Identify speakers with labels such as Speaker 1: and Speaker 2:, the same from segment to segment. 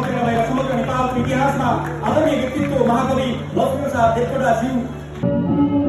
Speaker 1: बसेर भएका समग्र नेपालको इतिहासमा आदरणीय व्यक्तित्व महाकवि लक्ष्मीप्रसाद देवकोटाज्यू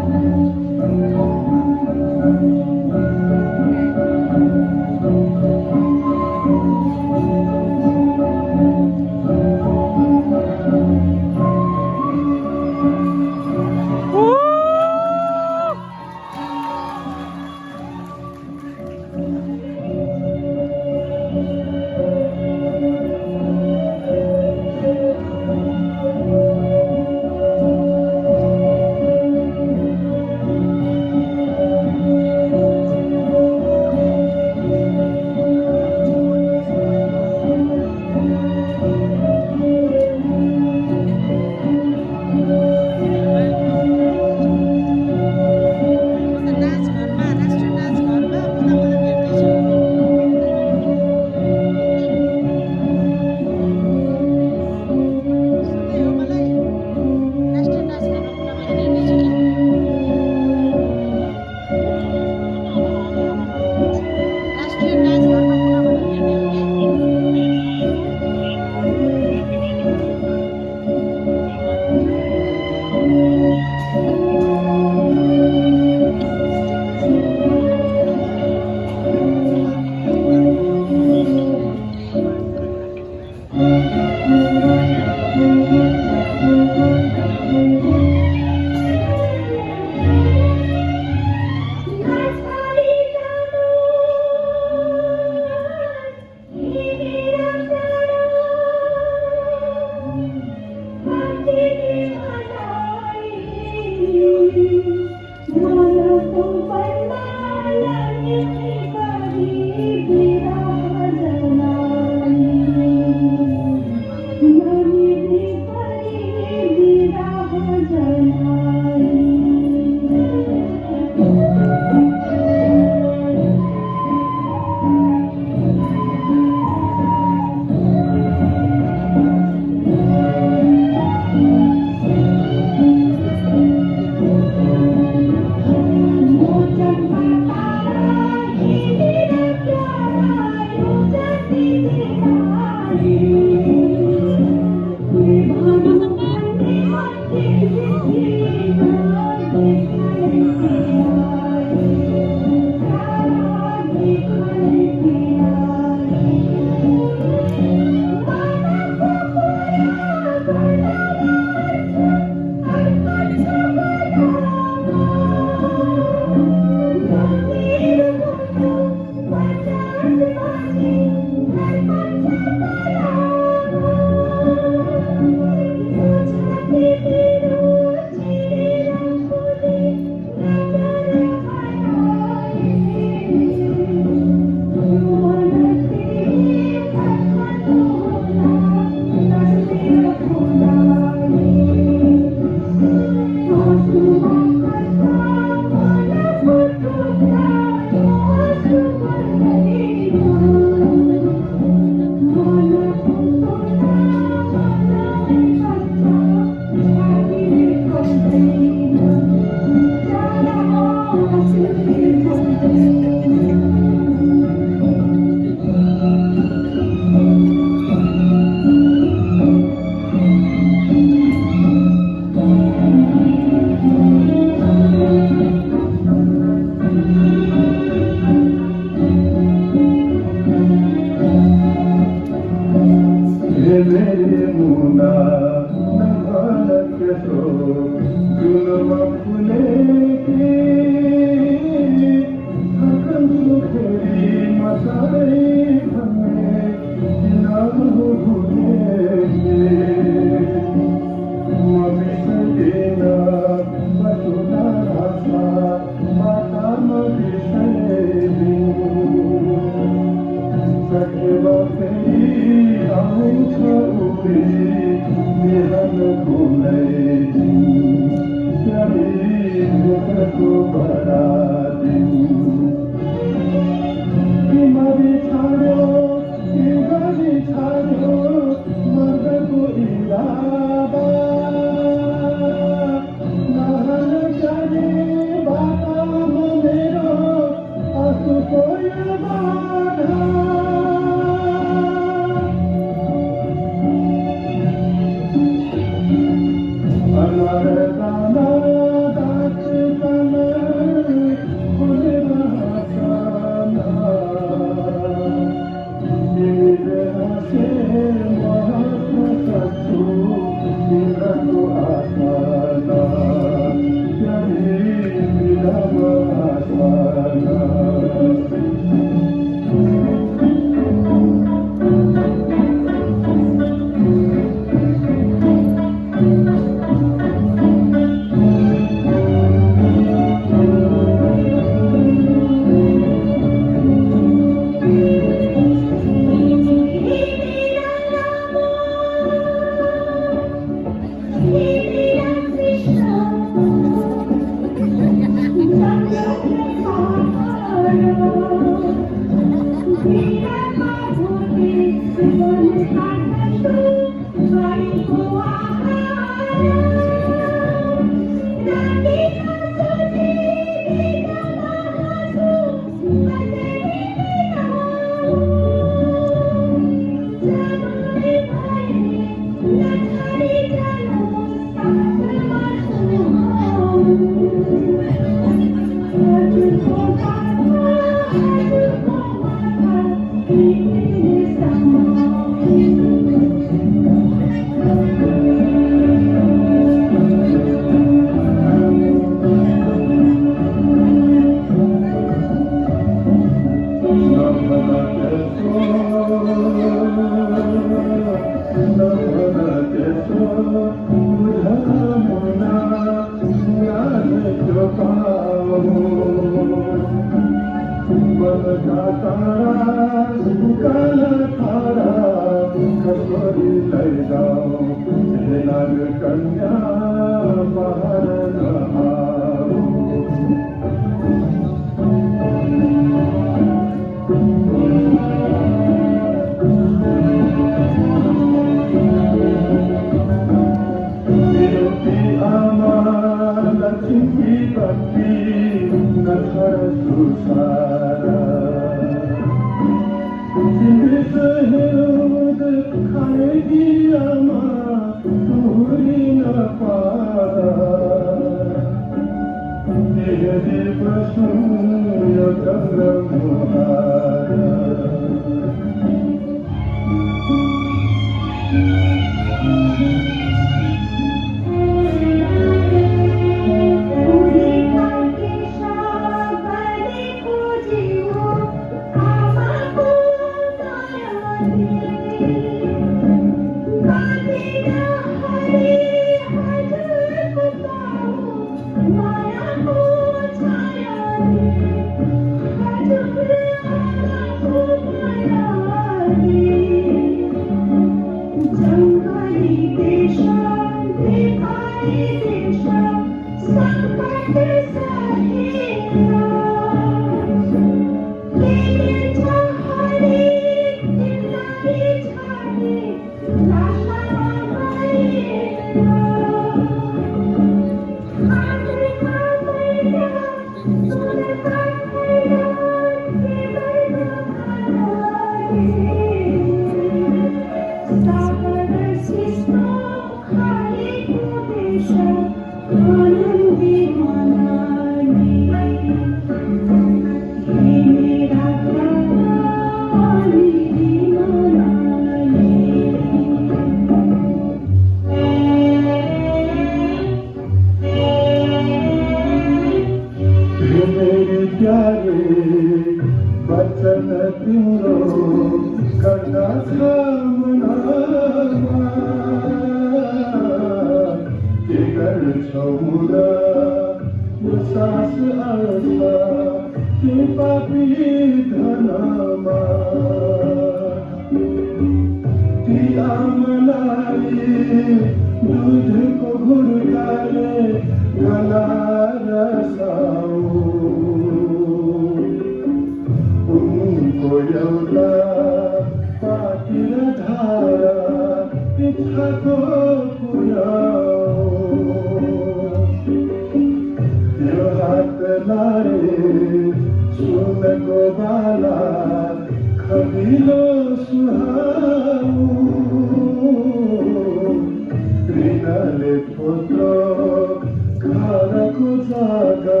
Speaker 2: Putra खानाको जग्गा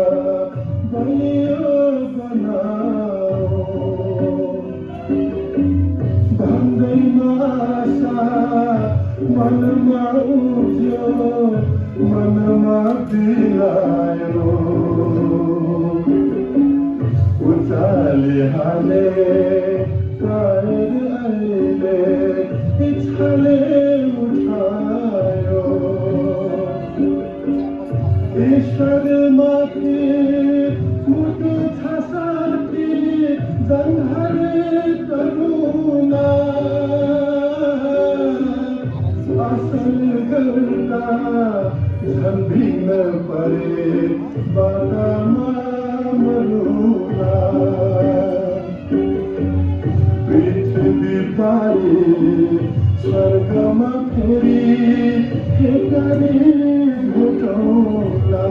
Speaker 2: बलियो बनाऊ भन्दैमा आशा मनमा उठ्यो मनमा दिलायो उचाले हाले टायर अहिले इच्छाले उठायो ईश्वर माथि मुटु छ साथी जन्हरे करुणा असल गर्दा झन्भिन परे बाटामा मरुला पृथ्वी पारी स्वर्गमा फेरि हेकारे भेटौँला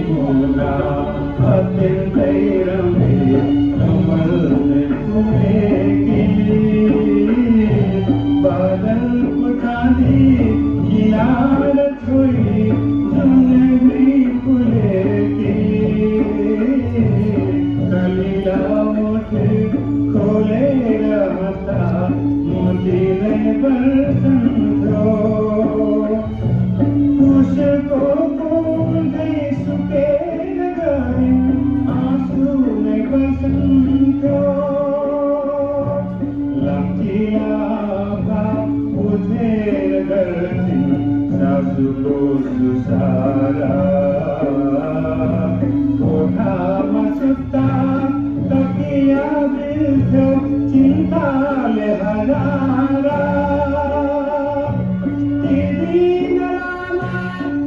Speaker 2: मुना अत्यन्तै रमे कमल फुलेकी बादल पुठानी किनार छोई जुनरी फुलेकी कलिला मोठे खोलेर हँस्दा मोतीले बर्सन्थ्यो उसको फुल्दै सुकेर गए आँसु नै बर्सन्थ्यो लम्चिया उठेर गर्छिन् सासुको सुसारा कोठामा सुत्दा तकिया बिल्थ्यो चिन्ताले हरारा ती दिन लामा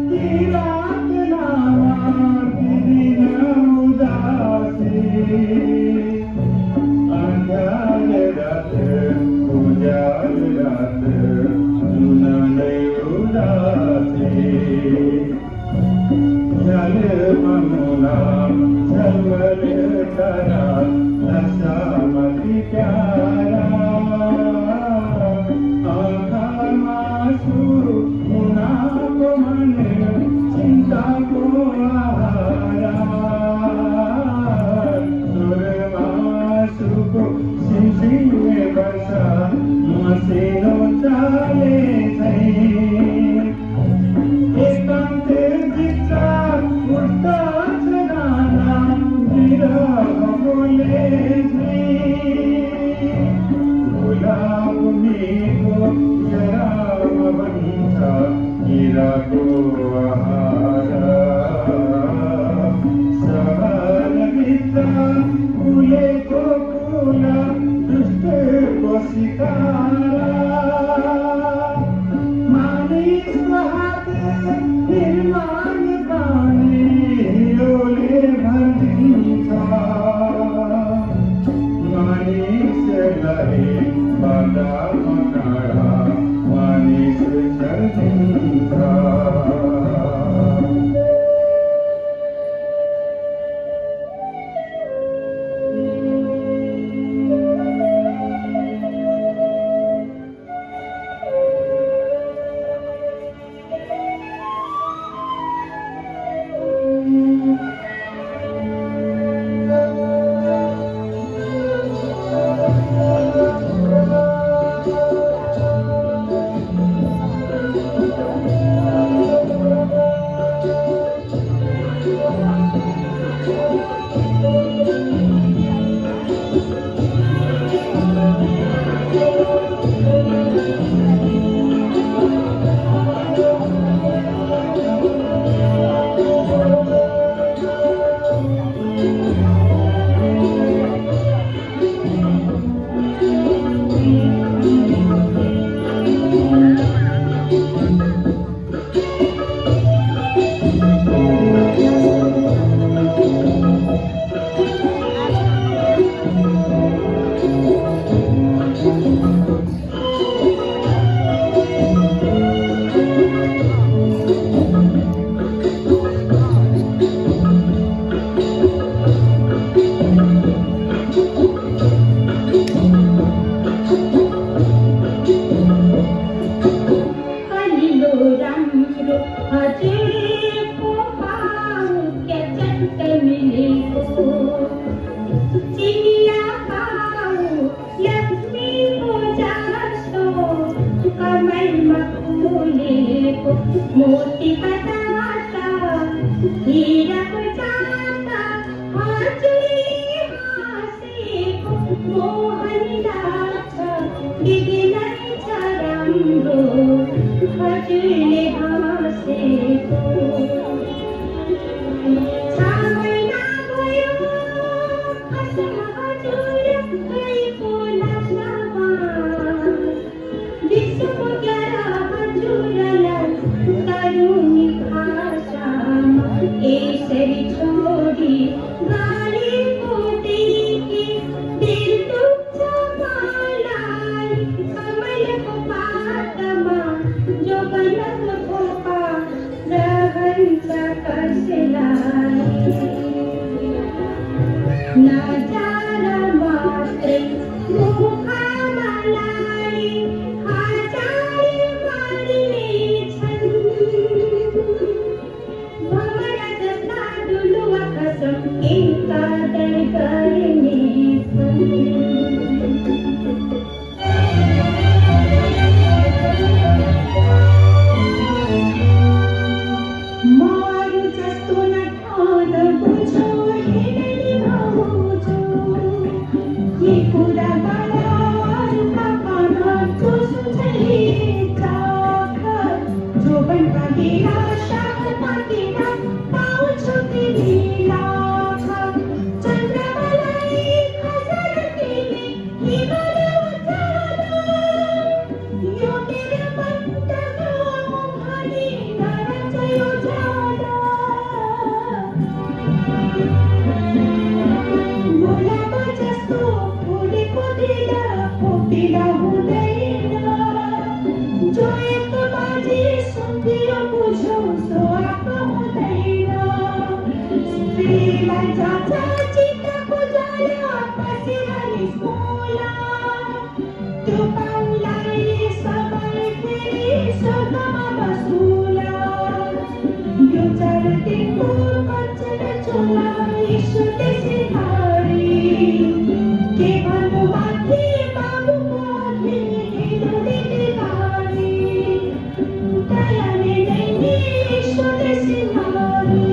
Speaker 2: ती रात लामा ती दिन उदासी अन्धार रात उजाड रात जुननै उदासी झल ममुना झलमल तारा नशामती प्यारा आँखामा आँसु मुनाको मन चिन्ताको आहारा सुरमा आँसुको सिमसिमे वर्षा मसिनो चाले झैँ एकान्त जित्ता उठ्दा छ गाना विरह बोले गुलाबीको जराम बन्छ हिराको आहार सहरभित्र फुलेको फुल दुष्टको सिकारा मानिसको हात निर्माण गर्ने हिरोले भरिदिन्छ मानिसलाई बाधा मकाडा मानिस छर्दिन्छ
Speaker 3: मोती कटाता हीरा को जाता हाजरी हासेको मोहन लाग्छ बिग्नै छ राम्रो हजुरले हाँसेको 6 महिना भयो असम हजुर गएको लासामा विश्वको ग्यारा हजुरलाई कानुनी भाषामा यसरी छोडी गाडीको देखि दिल दुख्छ मलाई समयको बाटोमा जोगनको खोपा रहन्छ कसैलाई नजारा मात्रै मुखमा लाडी हजार मानिनेछन् भ्रमण जस्ता डुलुवा कसम एकादर गर्नेछन् मारु जस्तो न ठान बुझो हेर्ने भाउजो ये कुरा बालाहरूका पान चुस्छे चाख जोबनका घेरा शाखमा घेरा पाउँछौ तिमी लाख चन्द्रमालाई खसर तिमी हिमाल उचालो यो मेरो मन्तको भनी नरचयो जाला गुलाब जस्तो फुलेको दिल कोपिला हुँदैन जो एक बाजी सुन्दियो बुझो सो आएको हुँदैन स्त्रीलाई जान्छ चित्तको जाला पसिरहने सोला त्यो पाउलाई सबै फेरि स्वर्गमा बसुला यो चढ्तीको कञ्चन चोला ईश्वरले सिंहारी के भन्नु माथि बाबुको अघि हिँड्ने बिगारी दयाले नै नि ईश्वरले सिंहारी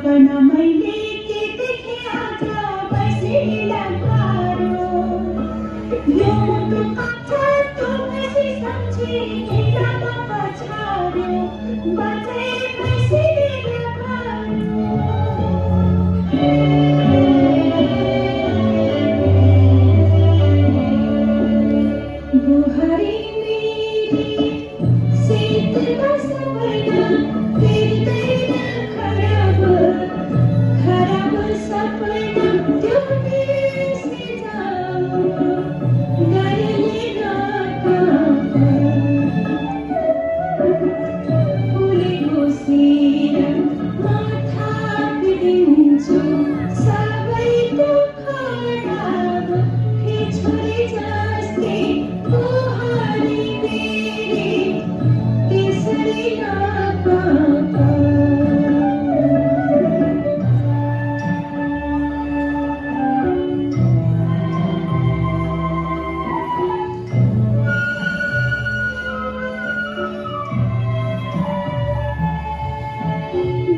Speaker 3: सपना मैले के देखे आज बसिला गाह्रो यो मुटु काट्छ तँ बेसी सम्झी हिँड्नमा पछाड्यो बाँचे बसिला गाह्रो बुहारी मेरी शीतल सपना फिर्दैन खराब खराब सपना त्यो बिर्सी जाऊ गरले नकाप फुलेको शिर माथा पिदिन्छु सबैको खराब हे छोरी जस्तै बुहारी मेरी त्यसरी नकाप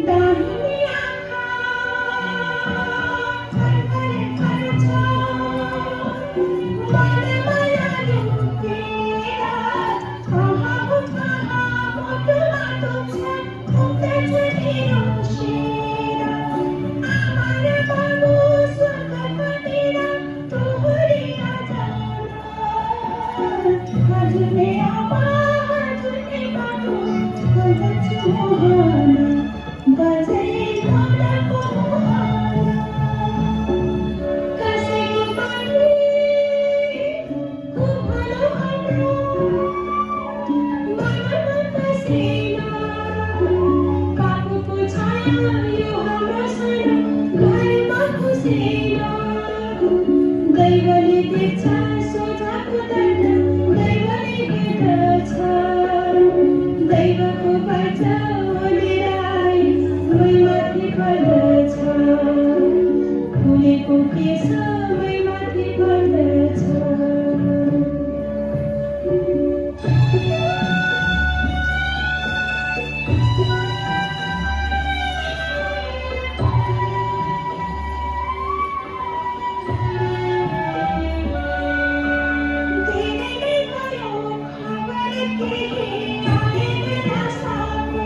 Speaker 3: दाहिने आँखा फरफरे पर्छ मनमा लाग्यो तेरा कहाँ मुटुमा दुख्छ उम्रेछ मेरो शिर आमा र बाबु स्वर्गपतिर दोहोरिया जान हजुरले आमा हजुरले बाबु भन्दछु मोहन बजले मनको मोहन कसैको बानी भलो हाम्रो मनमा पसेन काबुको छाया यो हाम्रो सन घरमा खुसेन दैवले देख्छ सोझाको दण्ड दैवले हेर्दछ दैवको पर्छ ओलिराई मैमाथि पर्दछ फुलेको केश मैमाथि पर्दछ धेरै भयो खबर केही आएन आशाको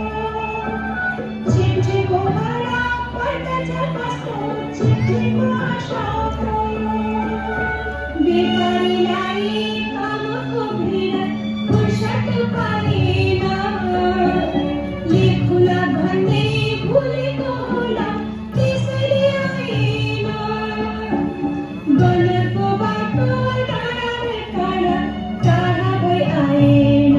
Speaker 3: चिठीको हरा पर्दछ कस्तो चिठीको आशाको बेकारीलाई कामको भिड फुर्सद पाएन लेखुला भन्ने भुलेको होला त्यसैले आएन गलतको बाटो टाढा टाढा भई आएन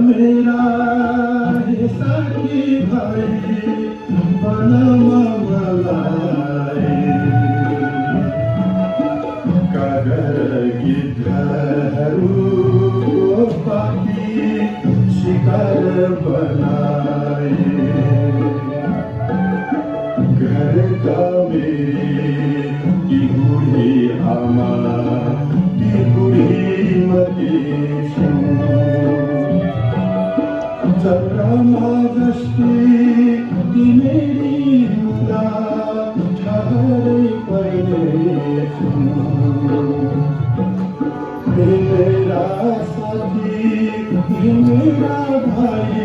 Speaker 2: मेरा हे साथी भाइ बनामा मलाई कागर गिद्धहरूको पाखी शिकार बनाए घरका मेरी ती बुढी आमा ती बुढी मदेशु चन्द्रमा जस्तै ती मेरी हुँदा ठहरै पहिनेछु मेरा साथी मेरा भाइ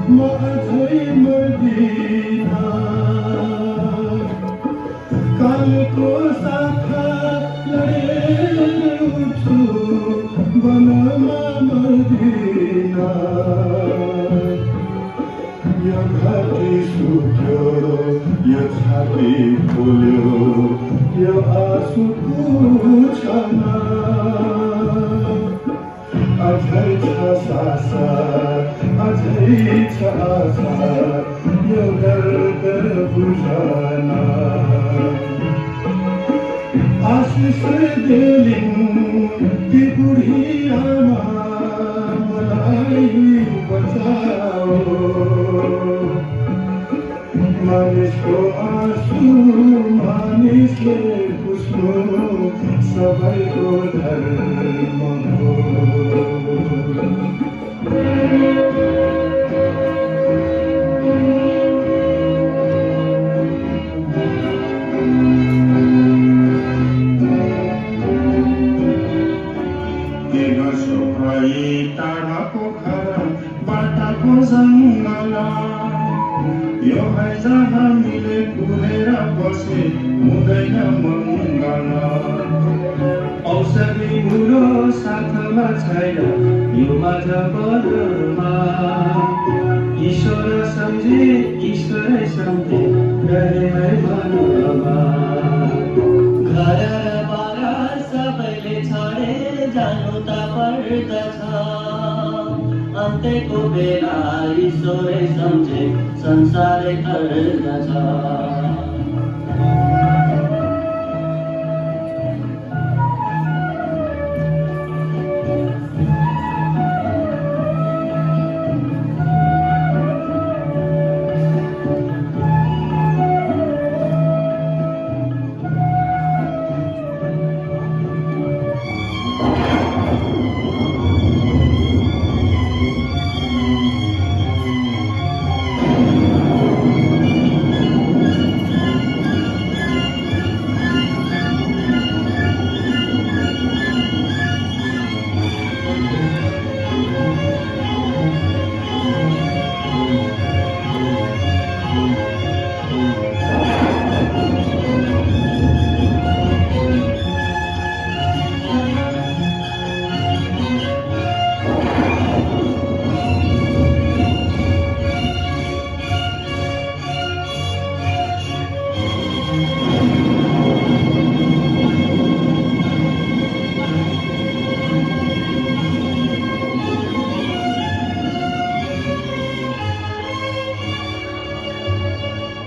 Speaker 2: म अझै मर्दिन कालको साखा लडेर उठ्छु वनमा मर्दिन यो घाँटी सुक्यो यो छाती फुल्यो यो आँसु पुछन अझै छ सासा अझै छ आशा यो दर्द बुझन आशिष देलिन् ती बुढी आमा मलाई बचाओ मानिसको आँसु मानिसले पुस्नु सबैको धर्म हो टाढाको घर बाटाको जङ्गल यो हैज हामीले कुदेर बसे हुँदैन मङ्गल औषधि बुढो साथमा छैन यो माझ बरमा ईश्वर सम्झे ईश्वरै सम्झे रहेमै मनमा
Speaker 4: घर र बार सबैले छाडे जानु त पर्दछ अन्त्यको बेला ईश्वरै सम्झे संसारै पर्दछ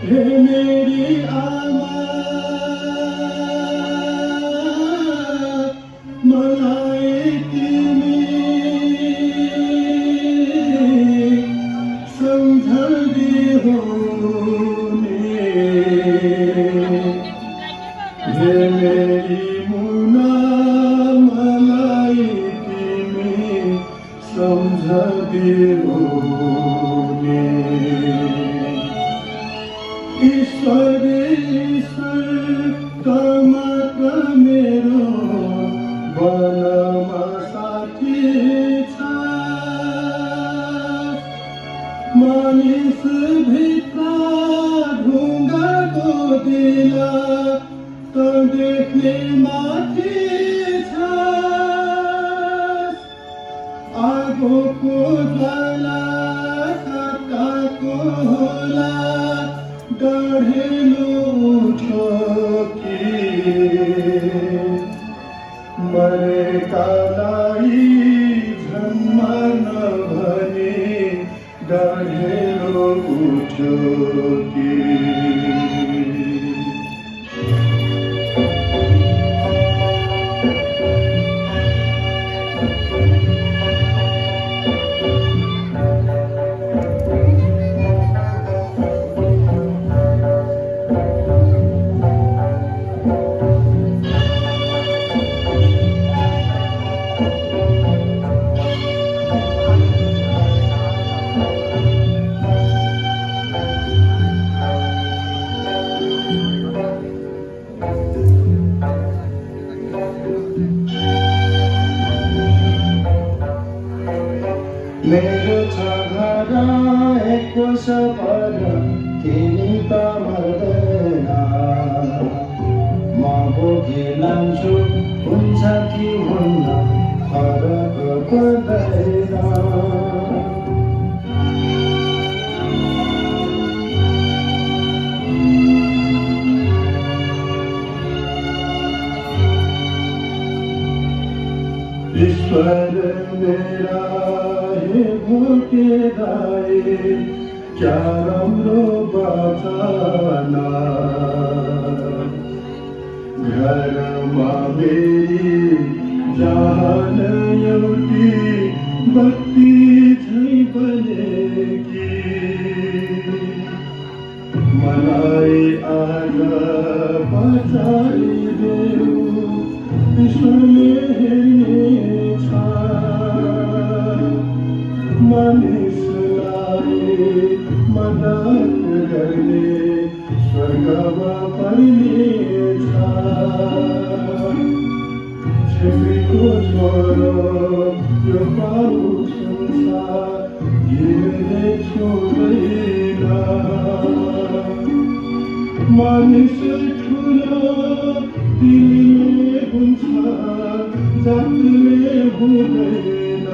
Speaker 2: हे मेरी आमा मलाई तिमी सम्झदिहो नि हे मेरी मुना मलाई तिमी सम्झदिहो नि ईश्वर मात्र मेरो वनमा साथी छ मानिस भित्र ढुङ्गाको दिल त देख्ने माथि छ आगोको ज्वाला काकाको होला डढेलो ठोकी मरेकालाई झन् मार्न भए कि मेरो छ घर एक कोस पर तिमी त मर्दैन म बोकी लान्छु हुन्छ कि हुन्न फरक पर्दैन ईश्वर मेरा हे भोटेदाए क्या राम्रो बचाना घरमा मेरी जान एउटी बत्ती झै बनेकी मलाई आज बचाइदेऊ विश्वले हेर्नेछ मानिसलाई मद्दत गर्ने स्वर्गमा पर्नेछ छेउको छोरो यो पाउ संसार हिँड्ने छोड्दैन मानिस ठुलो दिलले हुन्छ जातले हुँदैन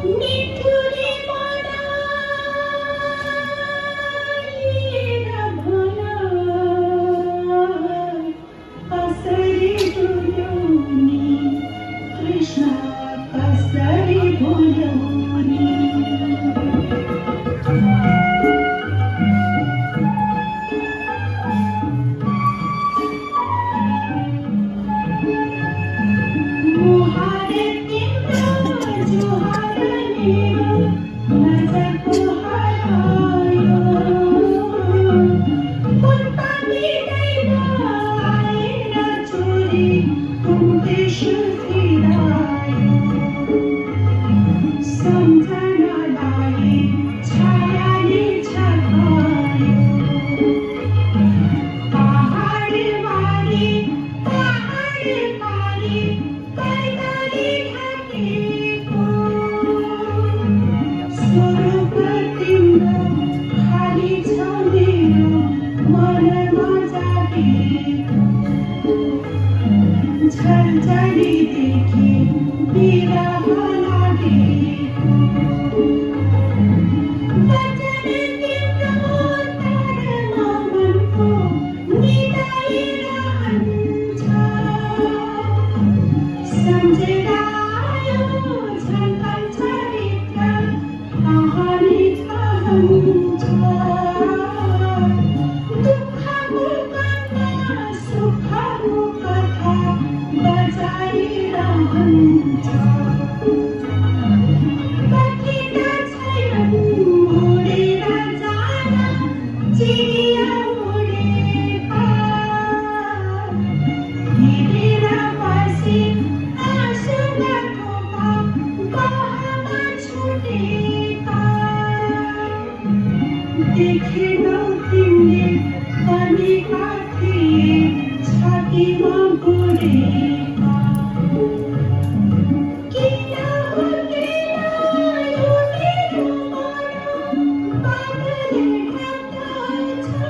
Speaker 3: निठुरी मनाएर भन कसरी डुल्यौनी कृष्ण कसरी भुल्यौनी मुहारे तिम्रो जुहार मेरो नजरको हरायो फुलपाती दैमा आएर चोरी कुम्देश फिरायो सम्झनालाई छायाले छकायो पहाड पारी पैदली ढाकेको स्वरूप तिम्रो खाली छ मेरो मनमा जागेको झल्झलीदेखि बिरह लागेको वचन तिम्रो तरमा मनको निदाइरहन्छ सम्झेर आयो झल्कन चरित्र कहानी चाहन्छ दुःखको कथा सुखको कथा बजाइरहन्छ कथित छैनन् उडेर जान चिडिया उडेका हिँडेर बसी आँसुका थोपा बहमा छुटेका देखेनौ तिमीले भनेका थिए छातीमा गोडेका किन हुर्केन यो मेरो मन बादलले ढाक्दछ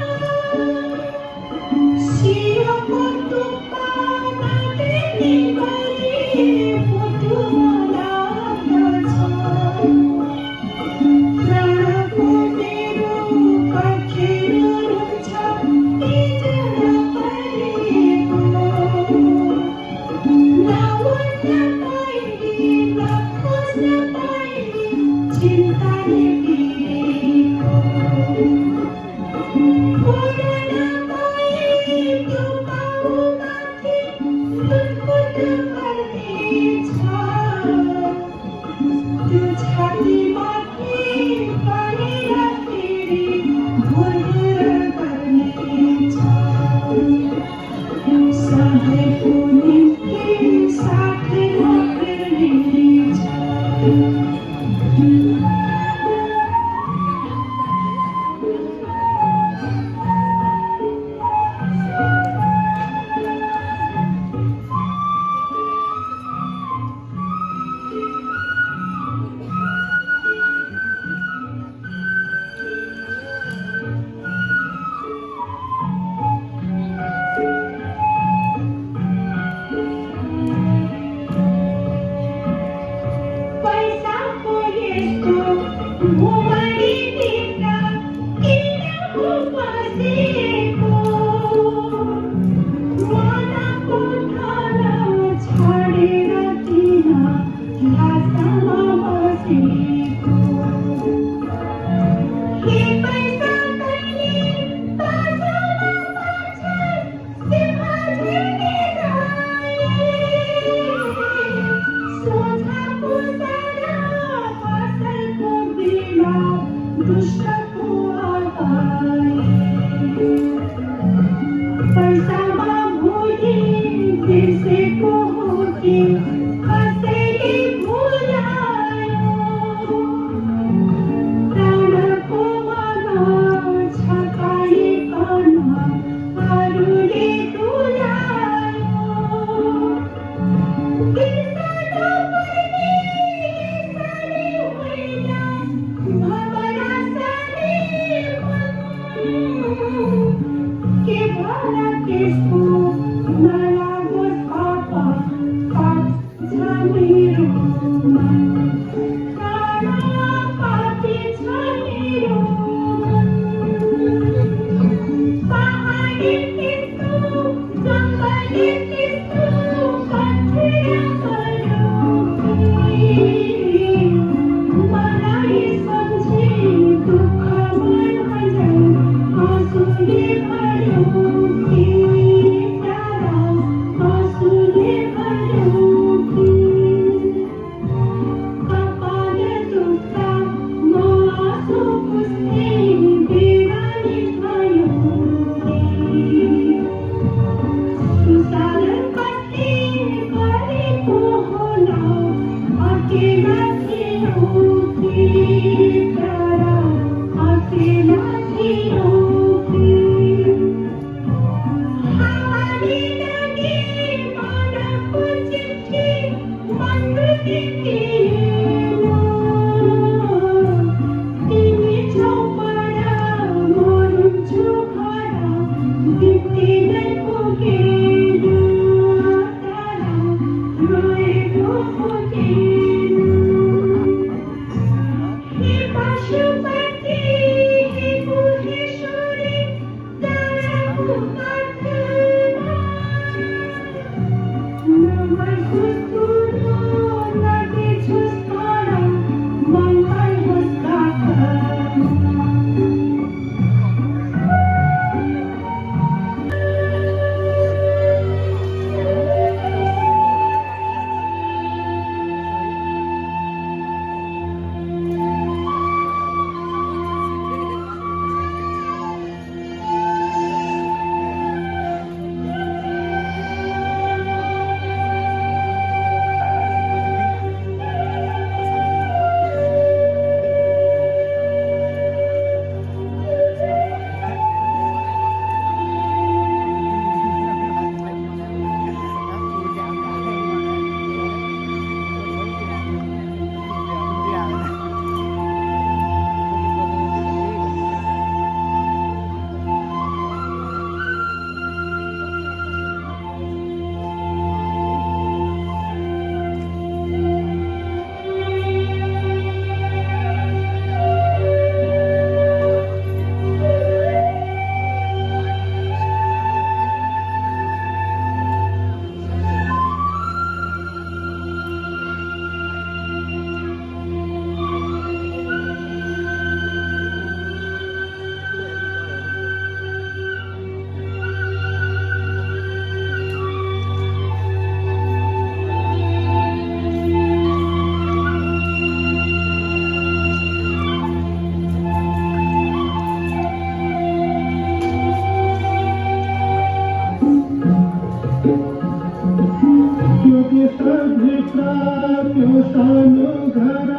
Speaker 2: बस्दा त्यो सानो घर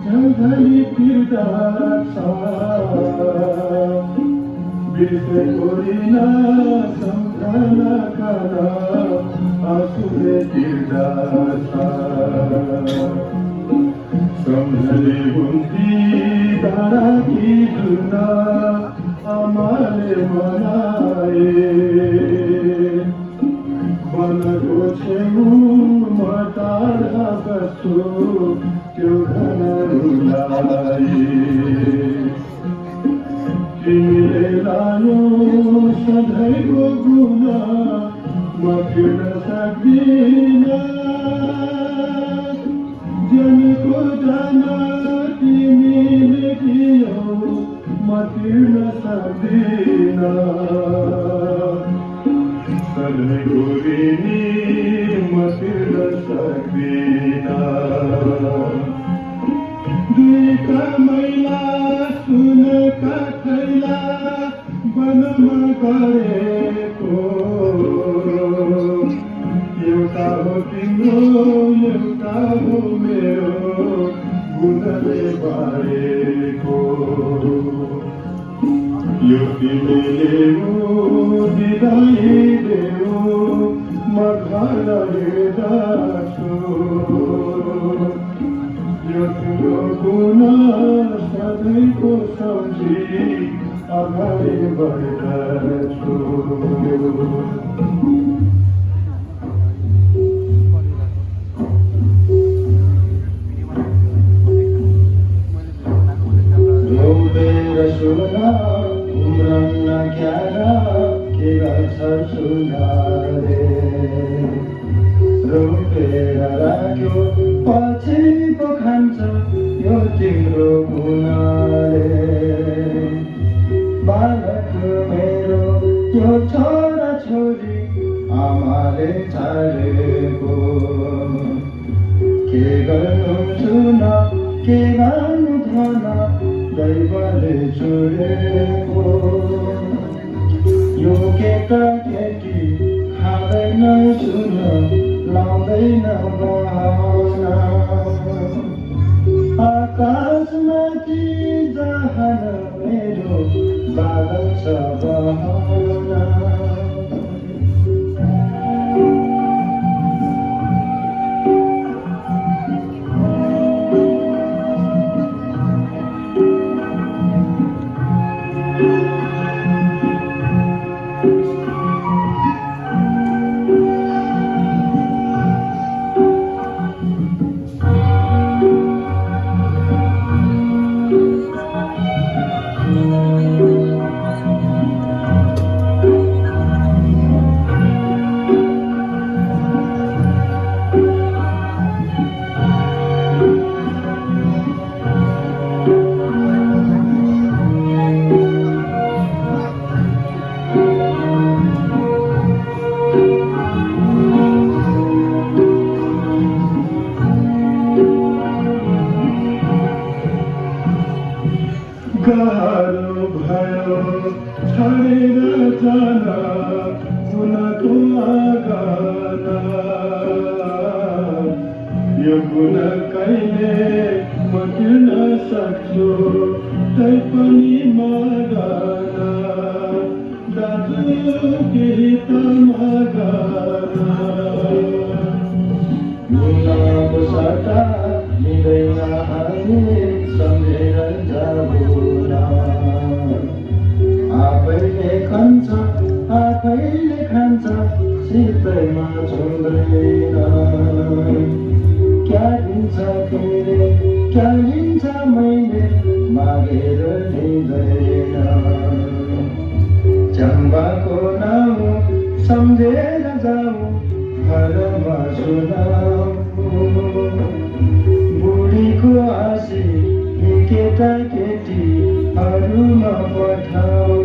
Speaker 2: झलझली फिर्दा छ बिर्से कोरिन सम्झना खाना आँसुले फिर्दा छ सम्झने हुन्थी डाँडाकी जुन आमाले बनाए वनको छेउमा टाढा बस्छु त्यो घरहरूलाई तिमीले लायो सधैँको गुण म फिर्न सक्दिन जनको जान तिमीले दियो म फिर्न सक्दिन सधैँको ऋणी म फिर्न सक्दिन दुईका मैला सुनका थैला वनमा गरेको एउटा हो तिम्रो एउटा हो मेरो गुणले बारेको यो तिमीले बिदाई देऊ म घर हिँड्दछु यो तिम्रो गुण सधैँको सम्झी अगाडि बढ्दछु रोएर सुन उम्रन्न क्यार के गर्छ सुनारे रोपेर राख्यो पछि पो खान्छ यो तिम्रो गुनाले बालक मेरो यो छोरा छोरी आमाले छाडेको के गर्नु सुन के गर्नु धन दैवले छोडेको यो केटा केटी खाँदैन सुन लाउँदैन बहाना आकाशमाथि जहान मेरो बादल छ बहाना गाह्रो भयो छाडेर जान गुनाको आगाना यो गुण कहिले म तिर्न सक्छु तैपनि मगाना दाजु केही त मगाना गुनाको सट्टा मिल्दैन हामी सम्झेर जाबुला आफैले खान्छ सितैमा छुँदैन क्या दिन्छ तिमीले क्या लिन्छ मैले मागेर लिँदैन चम्बाको नाउँ सम्झेर जाऊ घरमा सुनाऊ बुढीको आशी केटा केटीहरूमा पठाऊ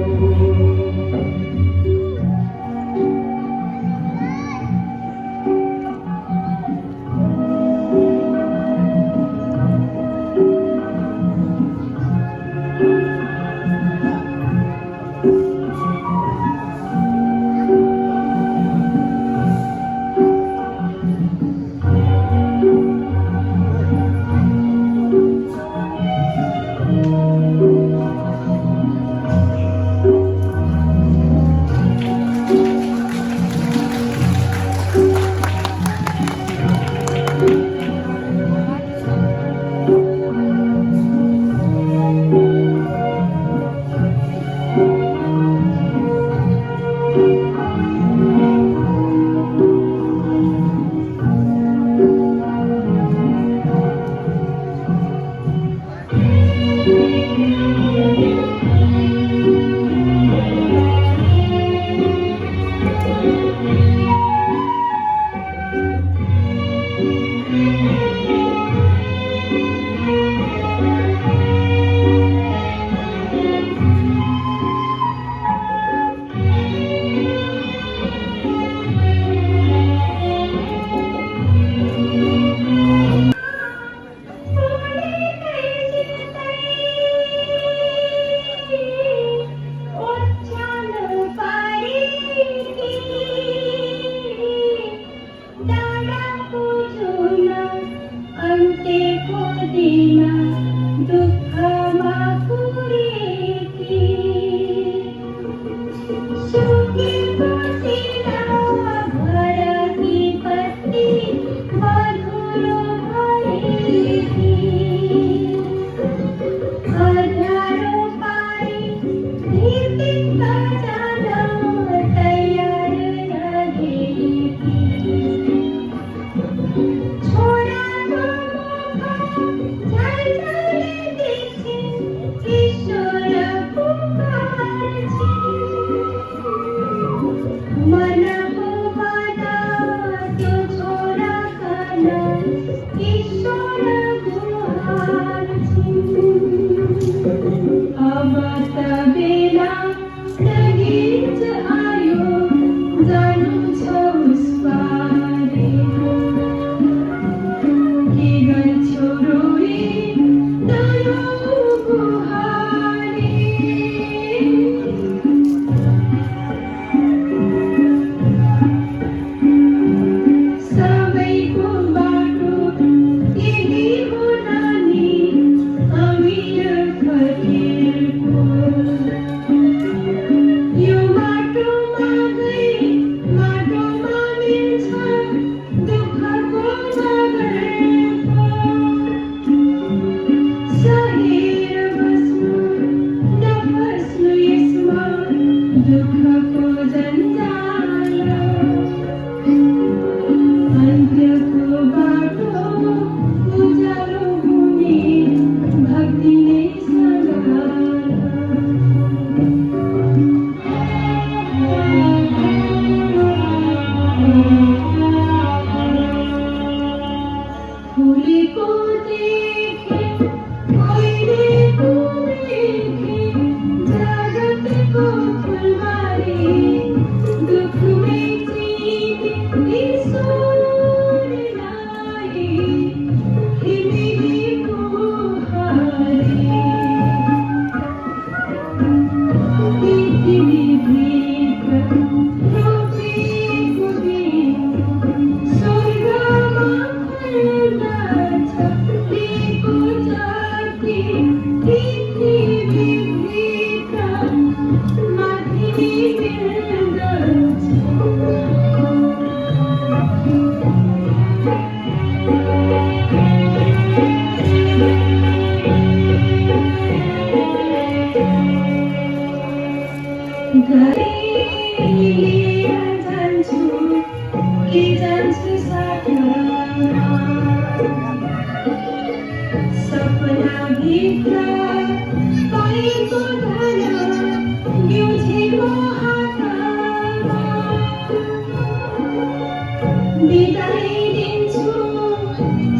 Speaker 3: बिदाई दिन्छु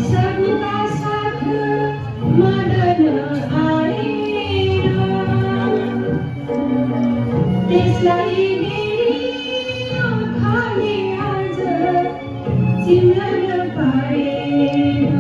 Speaker 3: सबका साथ मदन आएर त्यसलाई हेरी आँखाले आज चिम्लन पाएन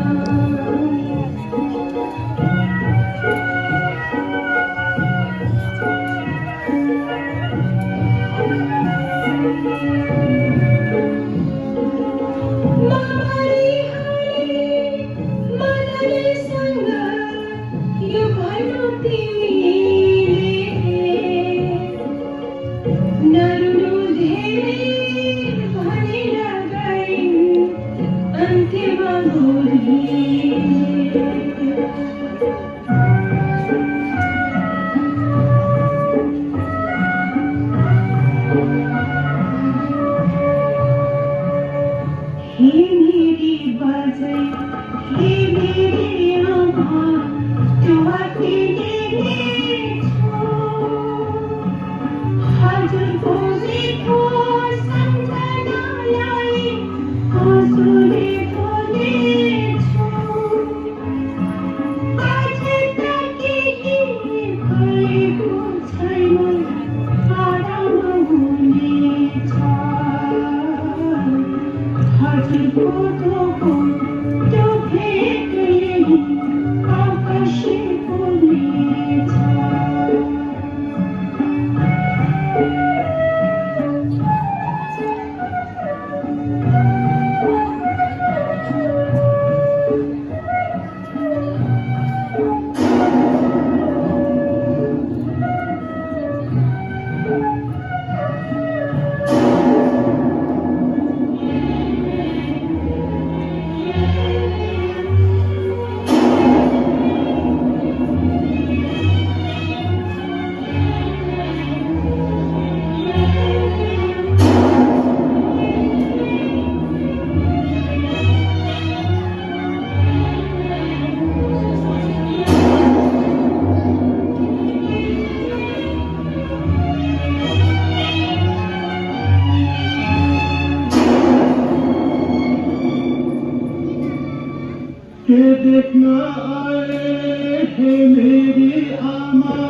Speaker 2: के देखना आए हे मेरी आमा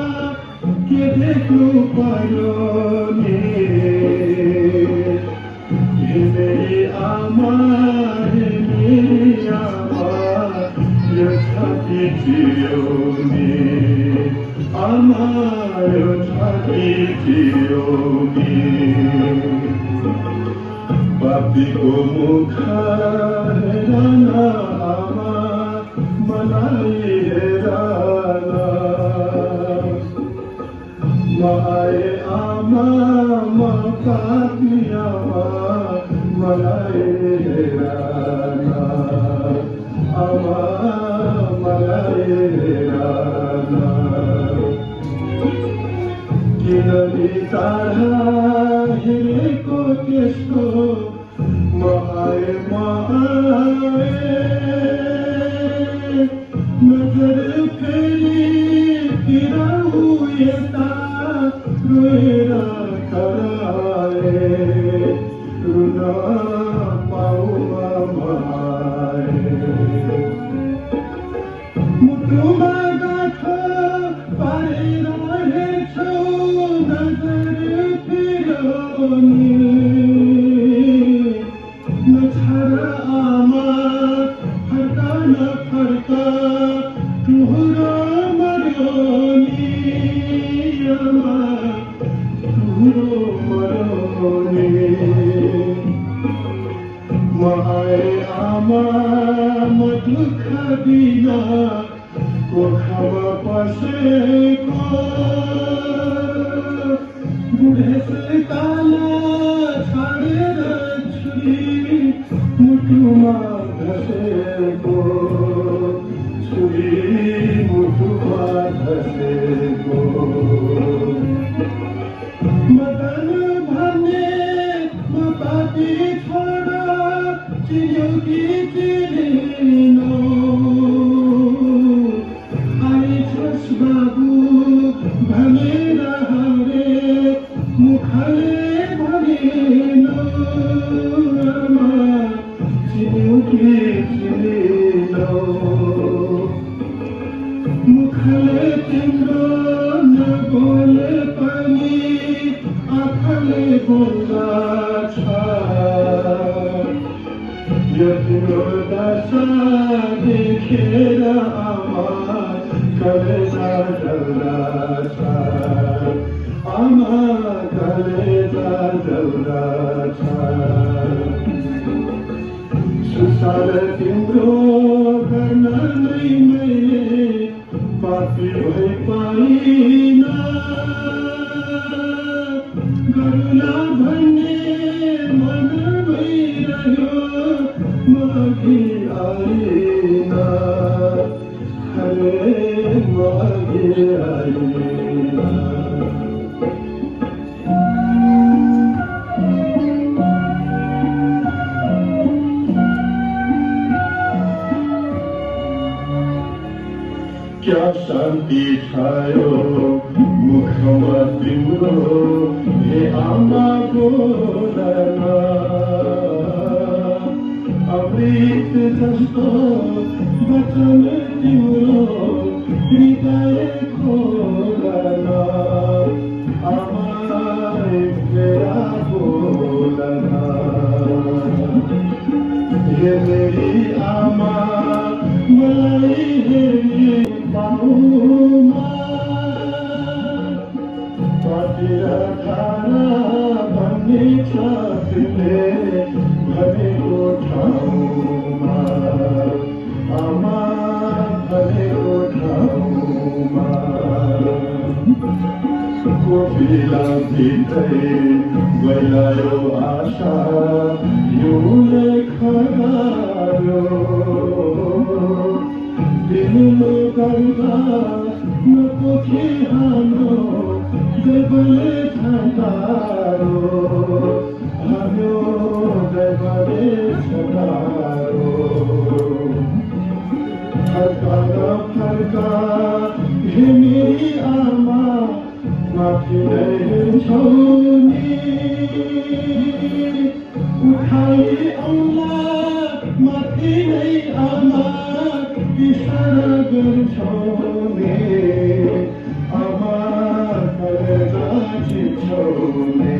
Speaker 2: के देखनु पर्यो नि हे मेरी आमा हे मेरी आमा यो छाती थियो नि आमा यो छाती थियो नि पापीको मुख हेरन आमा मलाई हेरन म आए आमा म पापी आमा मलाई हेरन आमा मलाई हेरन किन बिचारा हेरेको त्यसको म आए नजर फेरि फिराउ यता रोएर कराए रुन पाउमा माए मुटुमा गाँठो पारिरहेछौ नजर फिराउने नछाड आमा फर्का नफर्का तुहरो मर्यो नि आमा तुहरो मर्यो नि म आए आमा म दुःख बिना कोखामा पसेको बुढेसकाला छाडेर छुरी मुटुमा धसेको छुरी मुटुमा धसेको मदन भन्ने म पापी छोड चिन्यौ कि चिनिनौ आइछस् बाबु भनेर हरे मुखले भनेनौ आमा आँखाले तिम्रो नबोले पनि आँखाले बोल्दछ यो तिम्रो दशा देखेर आमा कलेजा जल्दछ आमा कलेजा जल्दछ सुसार तिम्रो गर्न नै मैले पापी भइ पाइन गरुला भन्ने मनमै रह्यो म अघि आइन हरे म अघि आइन क्या शान्ति छायो मुखमा तिम्रो हे आमा बोलना अमृत जस्तो वचन तिम्रो हृदय खोलना आमा मेरा बोलना हे मेरी आमा मलाई हेरी पाउमा पातिर खाना भन्ने छ तिमीले भनेको ठाउँमा आमा भनेको ठाउँमा कोपिला भित्रै गइलायो आशा हिउँले खगायो दिनुले गर्दा नपोखी हाम्रो देवले छातारो हाम्रो देवले छातारो फर्का फर्का हे मेरी आमा माथि नै नि उठाई औला माथि नै आमा इशारा गर्छौ नि आमा कलेजा चिन्छौ नि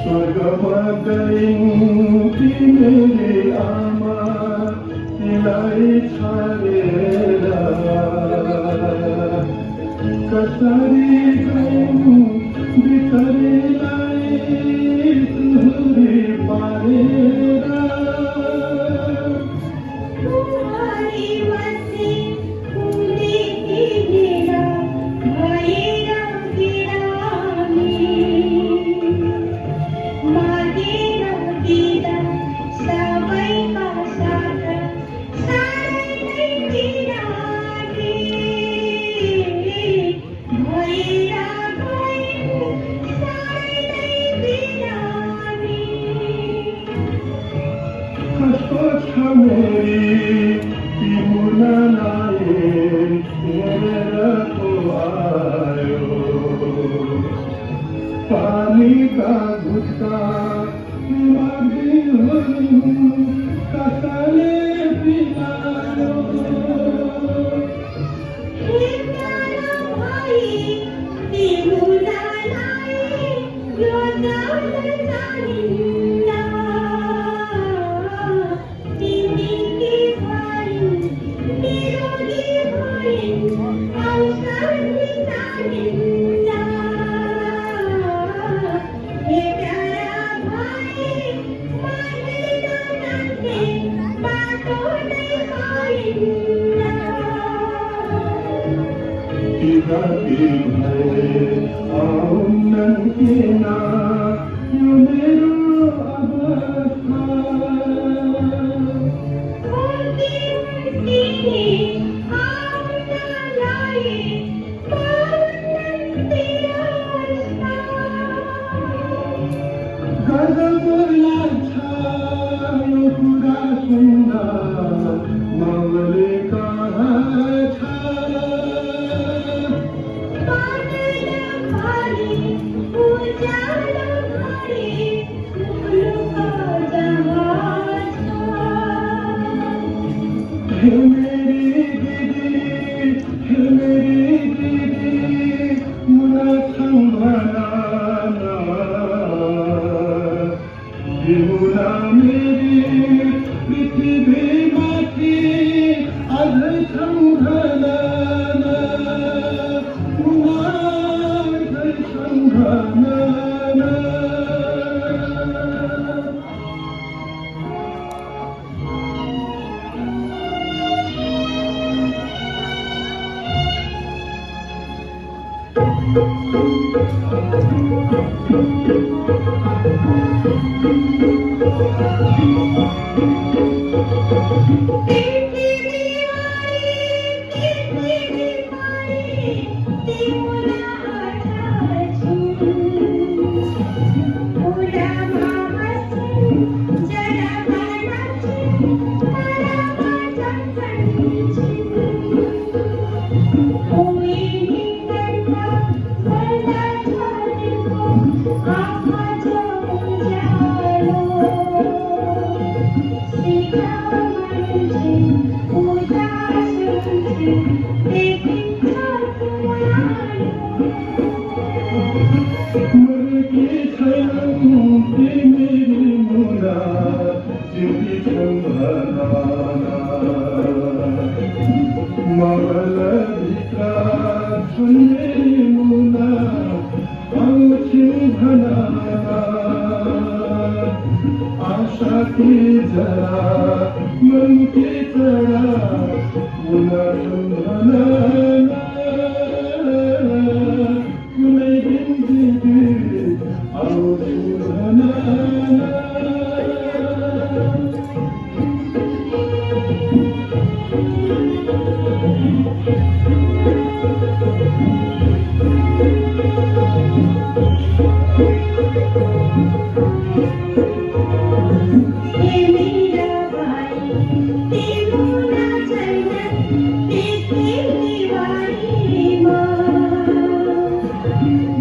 Speaker 2: स्वर्गमा गइन् तिमीले आमा तिमीलाई छाडेर कसरी गइन् बितरीलाई तुहुरी पारेर
Speaker 3: तुम्हारी बसे फूले की गिरा भैरा गिरामी मागेरा गीता सबैका साथ सारै गिरामी भैरा गइन् सारै गिरामी
Speaker 2: कस्तो छ मेरी तिमुनालाई हेरेरको आयो पानीका घुटका माग्दिनु कसले पिलायो
Speaker 3: हे प्यारा भाइ तिमुनालाई यो जान चाहिन्न तिमीकी भइन् निरोगी भइन् औषधि चाहिन्न हे प्यारा भाइ मानिन नन्थे बाटो नै पाइन्न
Speaker 2: तिमीले भए आउनन् किन यो मेरो अवस्था गजब लाग्छ यो कुरा सुन्दा मौले कहाँ छ हे मेरी दीदी मुना सम्भलाना तिमुना मेरी पृथ्वीमाथि अझै सम्भलाना मुना अझै सम्भलाना आशा की जरा मन की तरह मुना संभलाना मेरी दीदी आओ संभलाना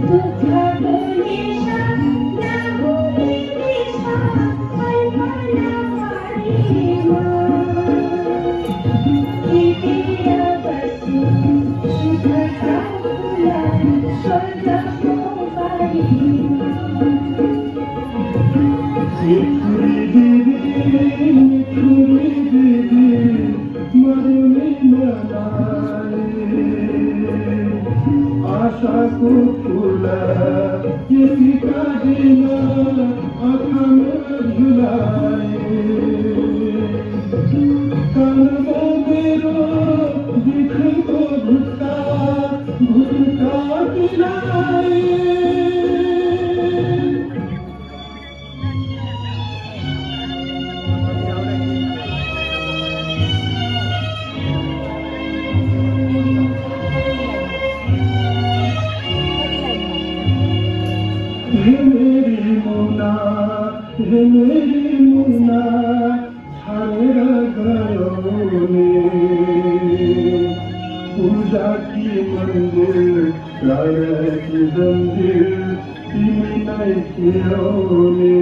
Speaker 3: दुःख बोलेशा
Speaker 2: मिठुरी दिदी मर्ने मलाई आशाको फुल यतिका दिन आँखामा झुलाए कानमा मेरो बिखरको भुट्टा पिलाए हे मेरी मुना छाडेर गयो नि पूजा की मन्दिर प्राय की जन्जिर तिमी नै थियौ नि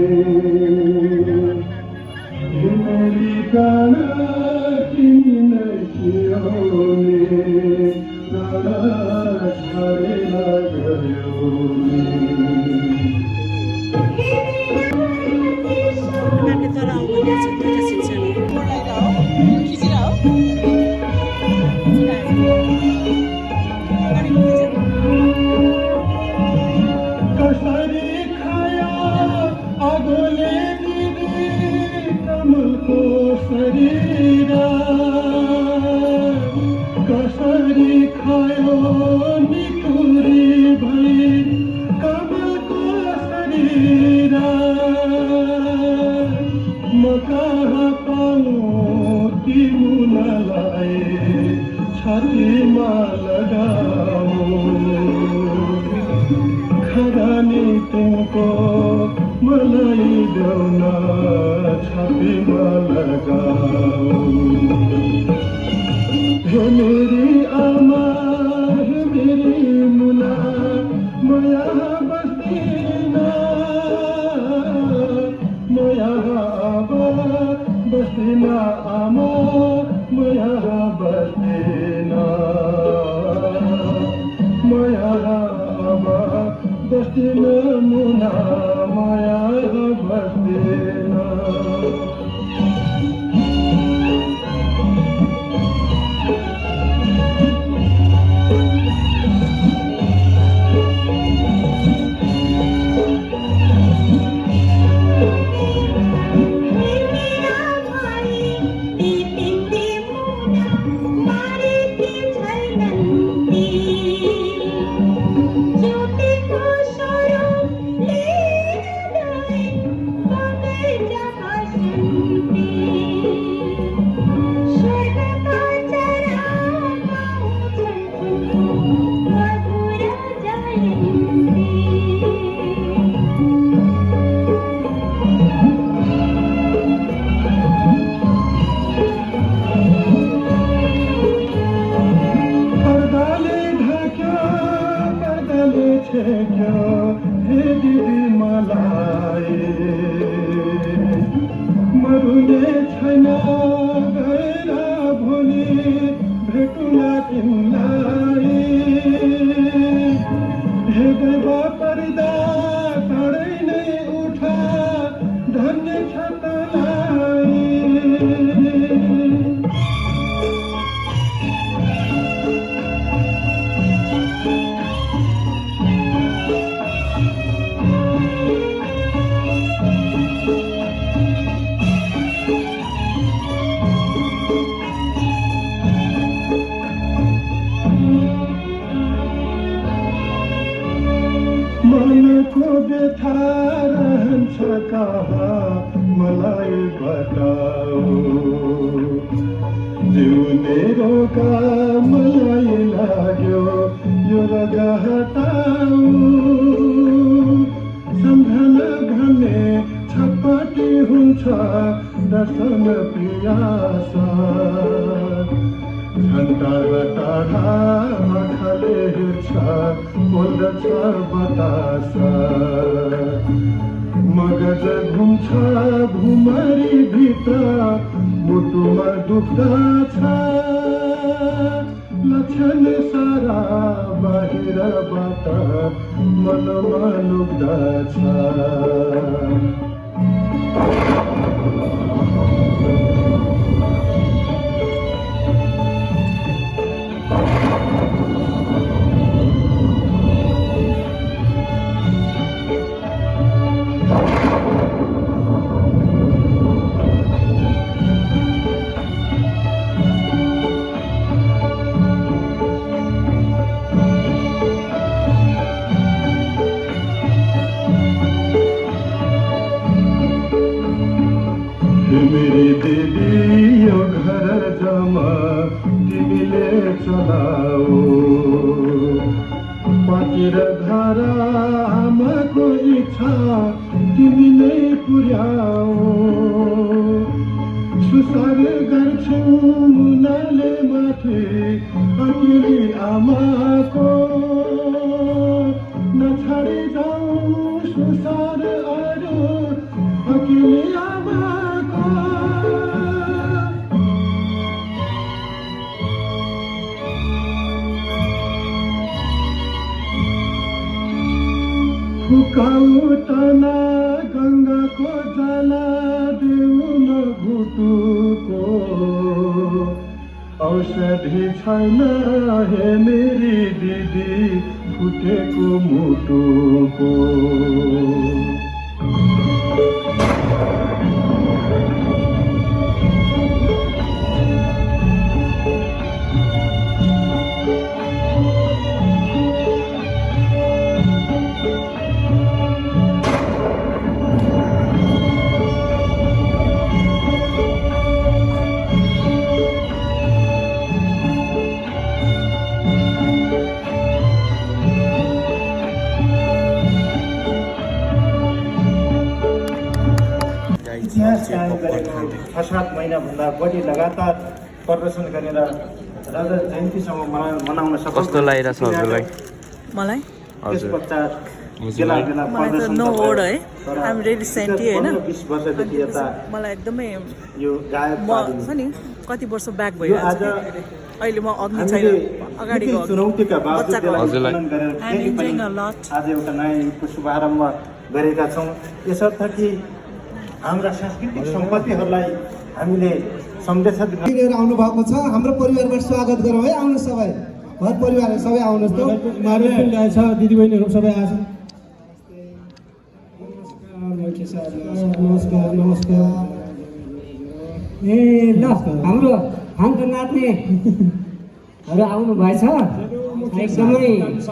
Speaker 2: हे मेरी प्राण तिमी नै थियौ नि प्राण छाडेर गयो नि कसरी खाया आगोले दिदी कमलको शरीर कसरी खायो निकुरी भई कमलको शरीर म कहाँ पाऊँ ती मुनालाई छातीमा लगाऊ खरानी तुमको मलाई देउन छातीमा लगाऊ हे मेरी आमा हे मेरी मुना म यहाँ बस्दिन म यहाँ अब बस्दिन आमा म यहाँ बस्दिन म यहाँ अब बस्दिन मुना म यहाँ बस्दिन हे दिदी मलाई मरुने छैन गएर भोलि भेटुला तिमीलाई हेर्दै पर्दा टाढै नै उठा धन्य छ तलाई मनको व्यथा रहन्छ कहाँ मलाई बताऊ जिउने रोका मलाई लाग्यो यो रगा हटाऊ सम्झना भने छपटी हुन्छ दर्शन पियासा घन्टा टाढा आँखाले हेर्छ बोल्दछ बतास मगज घुम्छ भुमरी भित्र मुटुमा दुख्दछ लक्षण सारा बाहिरबाट मनमा लुक्दछ पुर्याऊ सुसार गर्छु मुनाले माथि अकेली आमाको नछाडी जाऊ सुसार अरू अकेली आमाको फुकाऊ तना गङ्गाको जला देऊ न घुटुको औषधि छैन हे मेरी दिदी फुटेको मुटुको
Speaker 5: इतिहास कायम गरेको 6-7 महिनाभन्दा बढी लगातार प्रदर्शन गरेर रजत जयन्तीसम्म मनाउन सक्छ।
Speaker 6: कस्तो लागिरहेछ हजुरलाई?
Speaker 7: मलाई
Speaker 5: त्यस पश्चात बेला बेला
Speaker 7: मलाई त
Speaker 5: प्रदर्शन
Speaker 7: नो वर्ड है
Speaker 5: तर
Speaker 7: आइम रियली सेन्टी होइन
Speaker 5: 20 वर्षदेखि यता
Speaker 7: मलाई एकदमै
Speaker 5: यो गायक
Speaker 7: म छ नि कति वर्ष ब्याक
Speaker 5: यो
Speaker 7: भइरहेको
Speaker 5: आज
Speaker 7: छ अहिले म अग्नि
Speaker 5: हामीले
Speaker 7: छैन अगाडिको
Speaker 5: चुनौतीका बावजुद
Speaker 7: बच्चाको
Speaker 5: त्यसलाई
Speaker 6: हजुरलाई।
Speaker 5: उत्पादन गरेर
Speaker 7: I'm
Speaker 5: फेरि पनि
Speaker 7: enjoying a lot.
Speaker 5: आज एउटा नयाँ युगको शुभारम्भ गरेका छौँ। यसर्थ कि हाम्रा सांस्कृतिक सम्पत्तिहरूलाई हामीले संरक्षण
Speaker 8: लिएर आउनु भएको छ। हाम्रो परिवारबाट स्वागत गरौँ है। आउनु सबै घर परिवारहरू सबै आउनुहोस् त।
Speaker 2: मारुत पनि गएछ दिदीबहिनीहरू सबै आएछन्।
Speaker 8: नमस्कार नमस्कार।
Speaker 9: ए ल हाम्रो खानको नाच्नेहरू आउनु भएछ एकदमै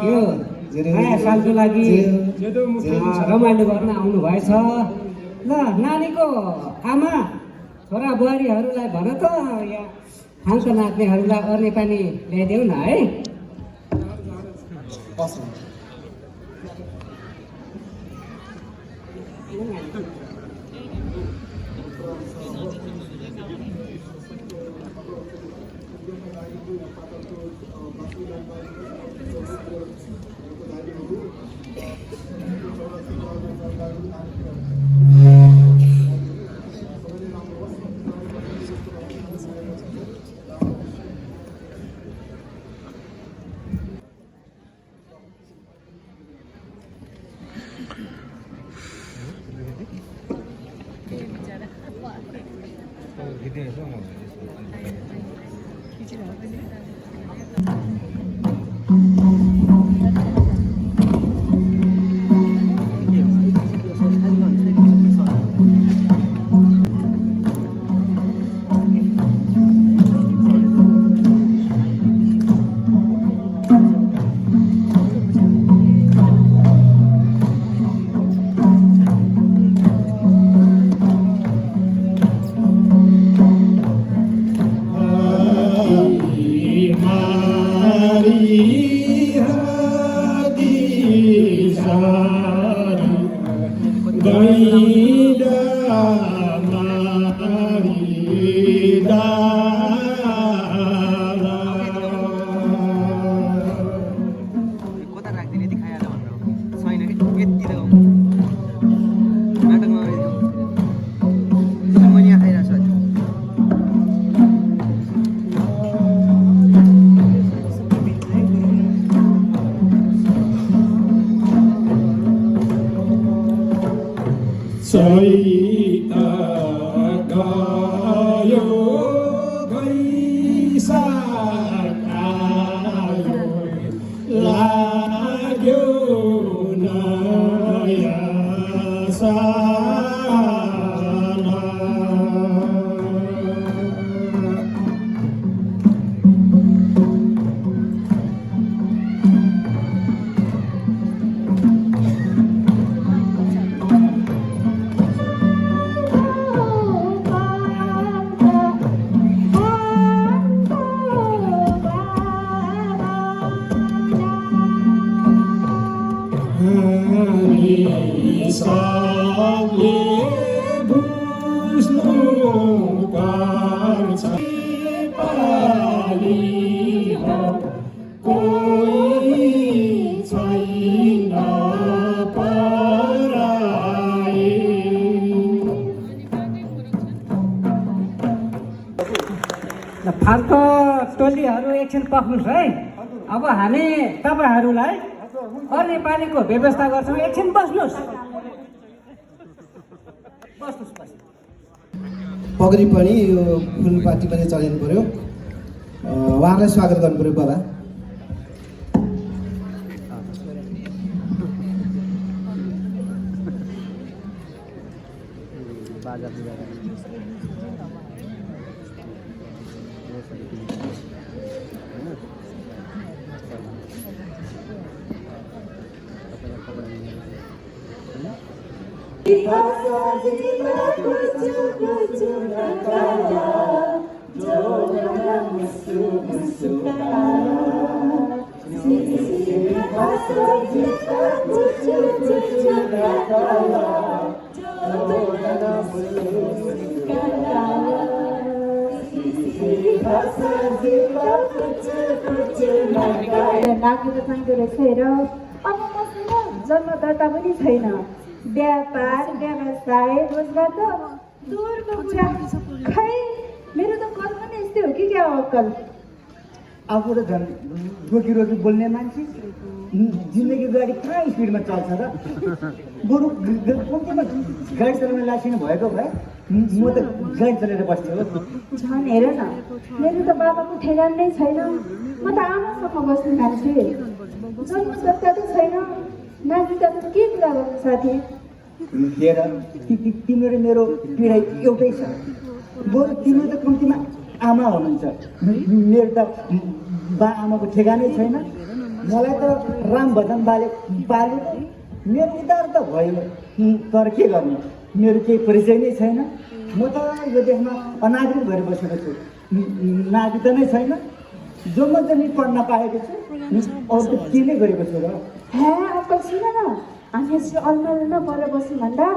Speaker 9: यो नयाँ सालको लागि रमाइलो गर्न आउनु भएछ। ल नानीको आमा छोरा बुहारीहरूलाई भन त यहाँ खानको नाच्नेहरूलाई अर्ने पानी ल्याइदेऊ न है।
Speaker 2: चैता गयो वैशाख आयो लाग्यो नयाँ साल। सबले
Speaker 9: फाल्टो टोलीहरू एकछिन पख्नुहोस् है। अब हामी तपाईँहरूलाई अरू नेपालीको व्यवस्था गर्छौँ, एकछिन बस्नुहोस्।
Speaker 8: पगरी पनि यो फुलपाती पनि चलाउनु पर्यो। उहाँलाई स्वागत गर्नु पर्यो बाबा।
Speaker 3: नागरिक पाइँदो रहेछ हेर। अब मसँग जन्मदर्ता पनि छैन। व्यापार व्यवसाय रोजगार त दूरको कुरा। खै मेरो त कर्म नै यस्तै हो कि क्या अक्कल।
Speaker 6: आफू त झन् रोकी रोकी बोल्ने मान्छे जिन्दगी गाडी कहाँ स्पिडमा चल्छ र? बरु कम्तीमा गाडी चलाउन लासिनु भएको भए म त गाडी चलाएर बस्थेँ हो।
Speaker 3: झन् हेर न, मेरो त बाबाको ठेगान नै छैन। म त आमासँग बस्ने मान्छे। जन्मदत्ता त छैन, नागरिकता त के कुरा गर्नु साथी।
Speaker 6: हेर तिम्रो र मेरो पीडा एउटै छ। बरु तिम्रो त कम्तीमा आमा हुनुहुन्छ, मेरो त बा आमाको ठेगानै छैन। मलाई त राम भजन बाले पाल्यो, मेरो उद्धार त भयो। तर के गर्नु, मेरो केही परिचय नै छैन। म त यो देशमा अनागरिक भएर बसेको छु, नागरिकता नै छैन। जो म जति पढ्न पाएको छु अरू त के नै गरेको छु र।
Speaker 3: हे अक्कल सुन न, हामी यसरी अलमलमा परेर बस्नु भन्दा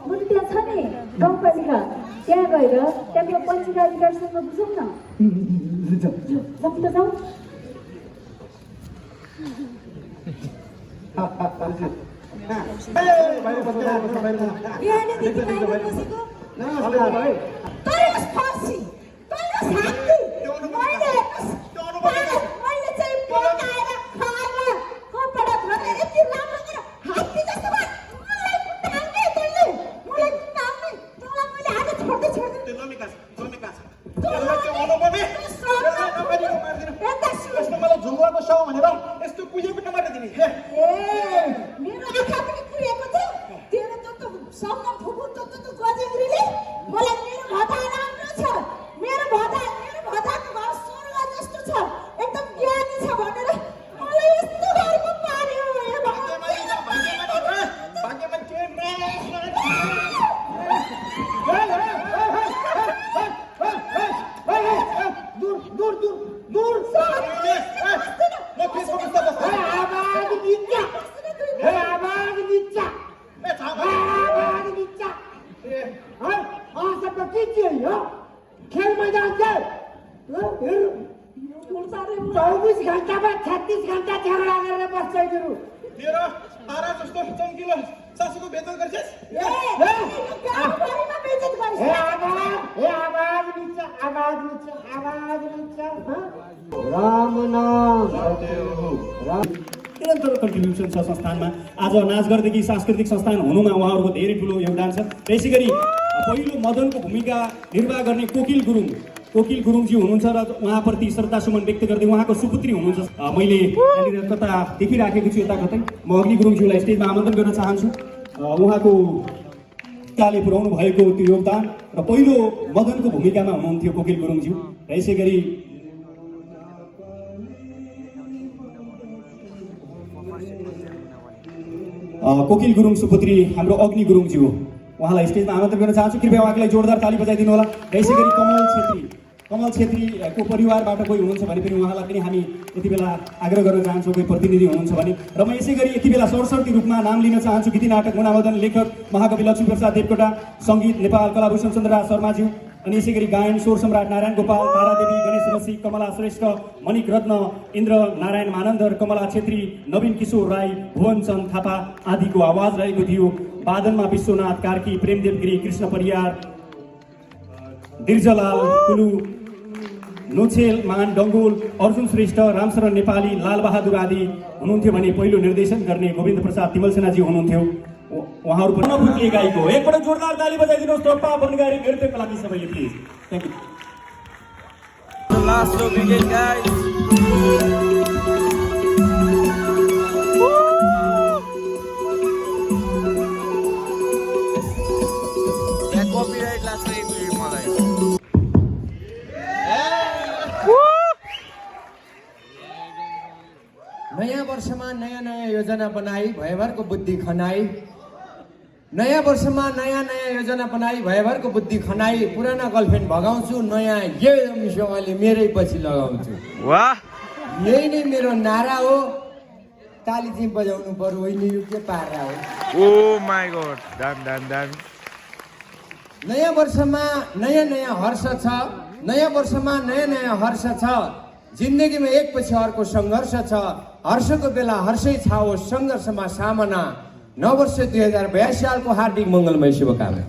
Speaker 3: बरु त्यहाँ छ नि गाउँपालिका, त्यहाँ गएर त्यहाँको पञ्चायत अधिकारीसँग बुझौँ न। जाउँ त जाउँ।
Speaker 6: खेल मैदान से 24 घन्टामा 36 घन्टा झगडा गरेर बस्छ गुरु।
Speaker 1: तेरो तारा जस्तो चम्किलो सासूको बेइज्जत गर्छस्? निरन्तर कन्ट्रिब्युसन छ संस्थानमा। आज नाचगरदेखि सांस्कृतिक संस्थान हुनुमा उहाँहरूको धेरै ठुलो योगदान छ। त्यसै गरी पहिलो मदनको भूमिका निर्वाह गर्ने कोकिल गुरुङजी हुनुहुन्छ र उहाँप्रति श्रद्धासुमन व्यक्त गर्दै उहाँको सुपुत्री हुनुहुन्छ। मैले यहाँनिर कता देखिराखेको छु, यता कतै। म अग्नि गुरुङज्यूलाई स्टेजमा आमन्त्रण गर्न चाहन्छु। उहाँको काले पुर्याउनु भएको त्यो योगदान र पहिलो मदनको भूमिकामा हुनुहुन्थ्यो कोकिल गुरुङज्यू। र यसै गरी कोकिल गुरुङ सुपुत्री हाम्रो अग्नि गुरुङज्यू, उहाँलाई स्टेजमा आमन्त्रण गर्न चाहन्छु। कृपया उहाँलाई जोरदार ताली बजाइदिनु होला। यसै गरी कमल छेत्रीको परिवारबाट कोही हुनुहुन्छ भने पनि उहाँलाई पनि हामी यति बेला आग्रह गर्न चाहन्छौँ, कोही प्रतिनिधि हुनुहुन्छ भने। र म यसै गरी यति बेला सरस्वती रूपमा नाम लिन चाहन्छु। गीति नाटक मुनामदन लेखक महाकवि लक्ष्मीप्रसाद देवकोटा, सङ्गीत नेपाल कलाभूषण चन्द्रराज शर्माज्यू, अनि यसै गरी गायन स्वर सम्राट नारायण गोपाल, तारादेवी, गणेश रसी, कमला श्रेष्ठ, मणिक रत्न, इन्द्र नारायण मानन्दर, कमला छेत्री, नवीन किशोर राई, भुवनचन्द थापा आदिको आवाज रहेको थियो। वादनमा विश्वनाथ कार्की, प्रेमदेव गिरी, कृष्ण परियार, दिर्जलाल कुलु, नोछेल मान डङ्गोल अर्जुन श्रेष्ठ रामशरण नेपाली लालबहादुर आदि हुनुहुन्थ्यो भने पहिलो निर्देशन गर्ने गोविन्द प्रसाद तिमल सेनाजी हुनुहुन्थ्यो। उहाँहरू पनि नफुट्ने गाईको एकपटक जोरदार ताली बजाइदिनुहोस् टोप्पा बनगारी नृत्यका लागि सबैले please. Thank you.
Speaker 10: The last row begin, guys. Yeah, copyright last row मलाई।
Speaker 11: नयाँ वर्षमा नयाँ नयाँ योजना बनाई भयभरको बुद्धि खनाई, नयाँ वर्षमा नयाँ नयाँ योजना बनाई भयभरको बुद्धि खनाई, पुराना गर्लफ्रेन्ड भगाउँछु नयाँ यही मेरै पछि लगाउँछु।
Speaker 10: वाह,
Speaker 11: यही नै मेरो नारा हो। ताली चाहिँ बजाउनु पर्यो, होइन यो के पारा हो।
Speaker 10: Oh my God, done.
Speaker 11: नयाँ वर्षमा नयाँ नयाँ हर्ष छ, नयाँ वर्षमा नयाँ नयाँ हर्ष छ, जिन्दगीमा एकपछि अर्को सङ्घर्ष छ, हर्षको बेला हर्षै छाओस्, सङ्घर्षमा सामना। नववर्ष 2082 सालको हार्दिक मङ्गलमय शुभकामना।